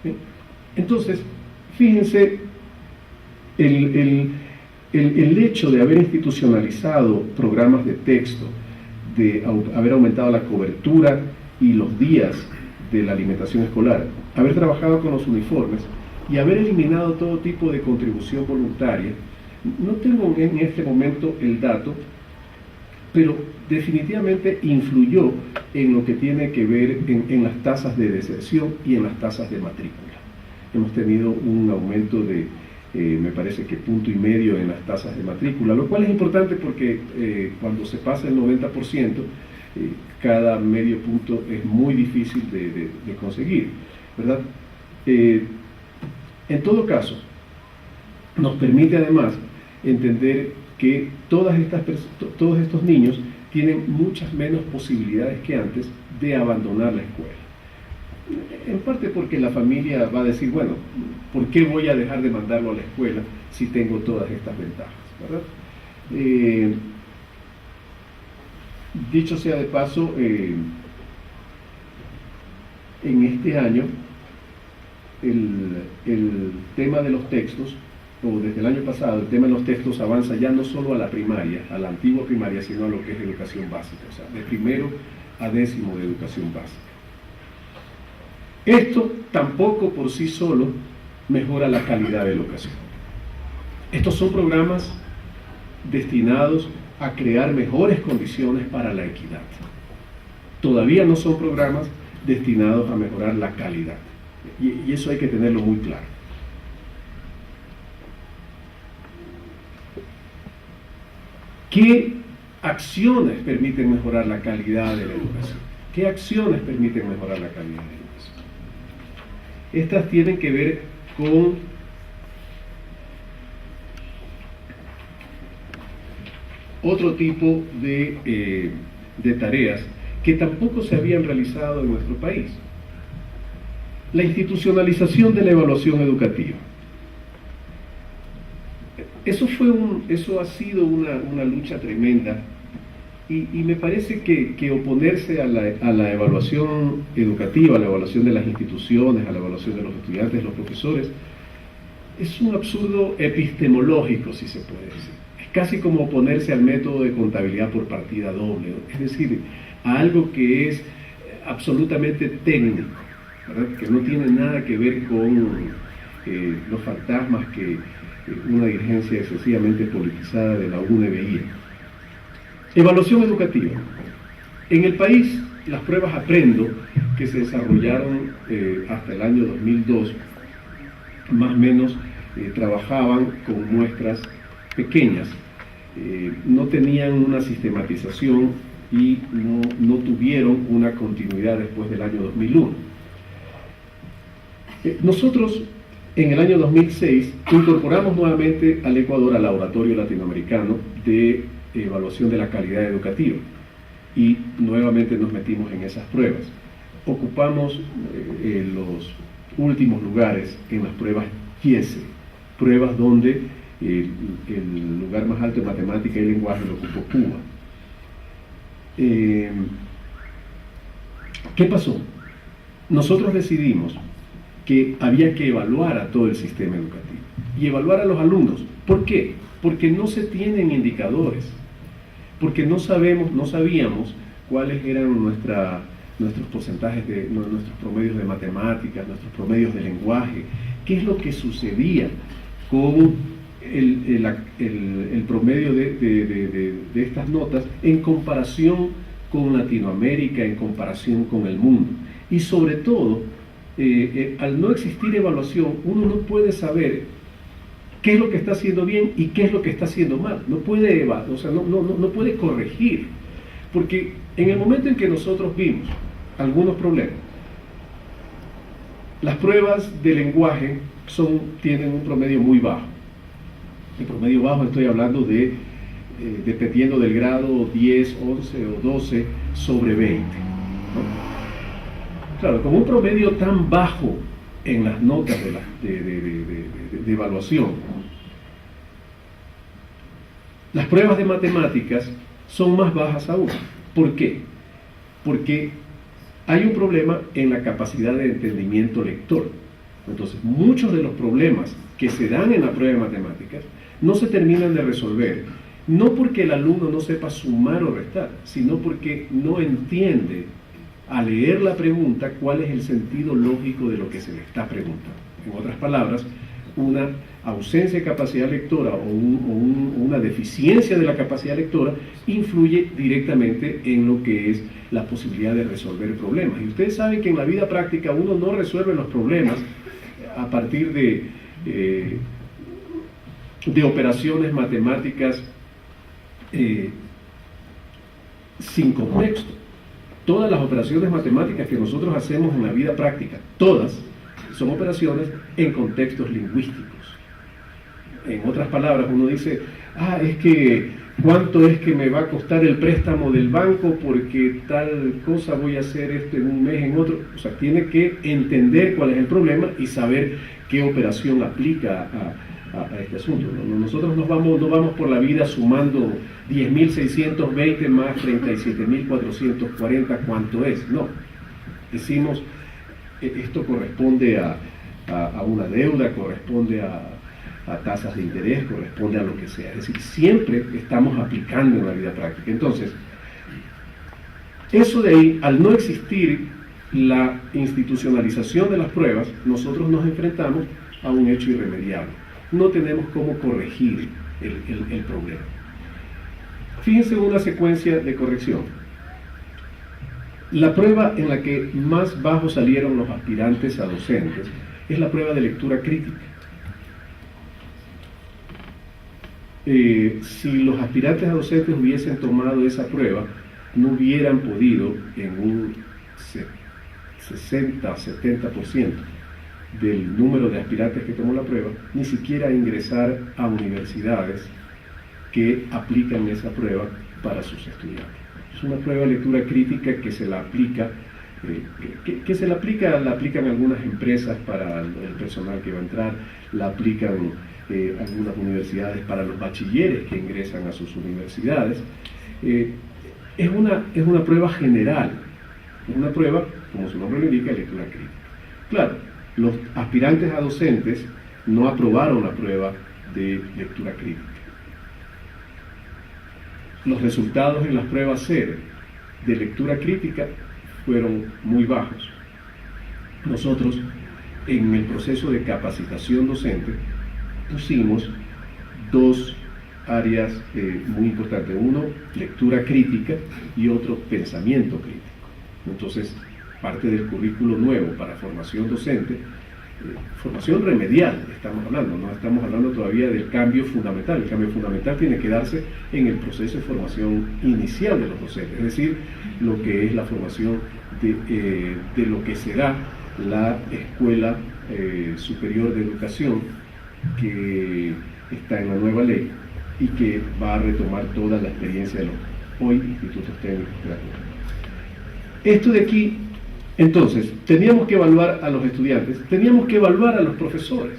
¿Sí? Entonces, fíjense, el hecho de haber institucionalizado programas de texto, de haber aumentado la cobertura y los días de la alimentación escolar, haber trabajado con los uniformes y haber eliminado todo tipo de contribución voluntaria, no tengo en este momento el dato, pero definitivamente influyó en lo que tiene que ver en las tasas de deserción y en las tasas de matrícula. Hemos tenido un aumento de, me parece que 1,5 puntos en las tasas de matrícula, lo cual es importante porque cuando se pasa el 90%, cada medio punto es muy difícil de conseguir, ¿verdad? En todo caso, nos permite además entender que todos estos niños tienen muchas menos posibilidades que antes de abandonar la escuela. En parte porque la familia va a decir, bueno, ¿por qué voy a dejar de mandarlo a la escuela si tengo todas estas ventajas? ¿Verdad? Dicho sea de paso, en este año el tema de los textos, o desde el año pasado, el tema de los textos avanza ya no solo a la primaria, a la antigua primaria, sino a lo que es educación básica, o sea, de 1º a 10º de educación básica. Esto tampoco por sí solo mejora la calidad de la educación. Estos son programas destinados a crear mejores condiciones para la equidad. Todavía no son programas destinados a mejorar la calidad. Y eso hay que tenerlo muy claro. ¿Qué acciones permiten mejorar la calidad de la educación? ¿Qué acciones permiten mejorar la calidad de la educación? Estas tienen que ver con otro tipo de tareas que tampoco se habían realizado en nuestro país. La institucionalización de la evaluación educativa. Eso ha sido una lucha tremenda y me parece que oponerse a la evaluación educativa, a la evaluación de las instituciones, a la evaluación de los estudiantes, de los profesores, es un absurdo epistemológico, si se puede decir. Es casi como oponerse al método de contabilidad por partida doble, es decir, a algo que es absolutamente técnico, ¿verdad? Que no tiene nada que ver con los fantasmas que una dirigencia excesivamente politizada de la UNE veía. Evaluación educativa. En el país, las pruebas Aprendo, que se desarrollaron hasta el año 2002, más o menos trabajaban con muestras pequeñas, no tenían una sistematización y no tuvieron una continuidad después del año 2001. Nosotros, en el año 2006, incorporamos nuevamente al Ecuador al Laboratorio Latinoamericano de Evaluación de la Calidad Educativa y nuevamente nos metimos en esas pruebas. Ocupamos los últimos lugares en las pruebas GIESE, pruebas donde el lugar más alto en matemática y lenguaje lo ocupó Cuba. ¿Qué pasó? Nosotros decidimos que había que evaluar a todo el sistema educativo y evaluar a los alumnos. ¿Por qué? Porque no se tienen indicadores, porque no sabíamos cuáles eran nuestros porcentajes, nuestros promedios de matemáticas, nuestros promedios de lenguaje, qué es lo que sucedía con el promedio de estas notas en comparación con Latinoamérica, en comparación con el mundo. Y sobre todo, al no existir evaluación, uno no puede saber qué es lo que está haciendo bien y qué es lo que está haciendo mal. No puede no puede corregir. Porque en el momento en que nosotros vimos algunos problemas, las pruebas de lenguaje tienen un promedio muy bajo. El promedio bajo estoy hablando de, dependiendo del grado, 10, 11 o 12 sobre 20. ¿No? Claro, con un promedio tan bajo en las notas de evaluación, las pruebas de matemáticas son más bajas aún. ¿Por qué? Porque hay un problema en la capacidad de entendimiento lector. Entonces, muchos de los problemas que se dan en la prueba de matemáticas no se terminan de resolver, no porque el alumno no sepa sumar o restar, sino porque no entiende a leer la pregunta cuál es el sentido lógico de lo que se le está preguntando. En otras palabras, una ausencia de capacidad lectora o una deficiencia de la capacidad lectora influye directamente en lo que es la posibilidad de resolver problemas. Y ustedes saben que en la vida práctica uno no resuelve los problemas a partir de operaciones matemáticas sin contexto. Todas las operaciones matemáticas que nosotros hacemos en la vida práctica, todas, son operaciones en contextos lingüísticos. En otras palabras, uno dice, es que ¿cuánto es que me va a costar el préstamo del banco porque tal cosa voy a hacer esto en un mes, en otro? O sea, tiene que entender cuál es el problema y saber qué operación aplica a este asunto. Nosotros no vamos por la vida sumando 10.620 más 37.440, ¿cuánto es? No. Decimos, esto corresponde a una deuda, corresponde a tasas de interés, corresponde a lo que sea. Es decir, siempre estamos aplicando en la vida práctica. Entonces, eso de ahí, al no existir la institucionalización de las pruebas, nosotros nos enfrentamos a un hecho irremediable. No tenemos cómo corregir el problema. Fíjense en una secuencia de corrección. La prueba en la que más bajos salieron los aspirantes a docentes es la prueba de lectura crítica. Si los aspirantes a docentes hubiesen tomado esa prueba, no hubieran podido en un 60-70% del número de aspirantes que tomó la prueba, ni siquiera ingresar a universidades que aplican esa prueba para sus estudiantes. Es una prueba de lectura crítica que se la aplica, la aplican algunas empresas para el personal que va a entrar, la aplican algunas universidades para los bachilleres que ingresan a sus universidades. Es una prueba general, es una prueba, como su nombre lo indica, de lectura crítica. Claro, los aspirantes a docentes no aprobaron la prueba de lectura crítica. Los resultados en las pruebas SER de lectura crítica fueron muy bajos. Nosotros, en el proceso de capacitación docente, pusimos dos áreas muy importantes. Uno, lectura crítica, y otro, pensamiento crítico. Entonces, parte del currículo nuevo para formación docente, formación remedial estamos hablando, no estamos hablando todavía del cambio fundamental. El cambio fundamental tiene que darse en el proceso de formación inicial de los docentes, es decir, lo que es la formación de lo que será la Escuela Superior de Educación, que está en la nueva ley y que va a retomar toda la experiencia de los hoy institutos técnicos gratuitos. Esto de aquí, entonces, teníamos que evaluar a los estudiantes, teníamos que evaluar a los profesores.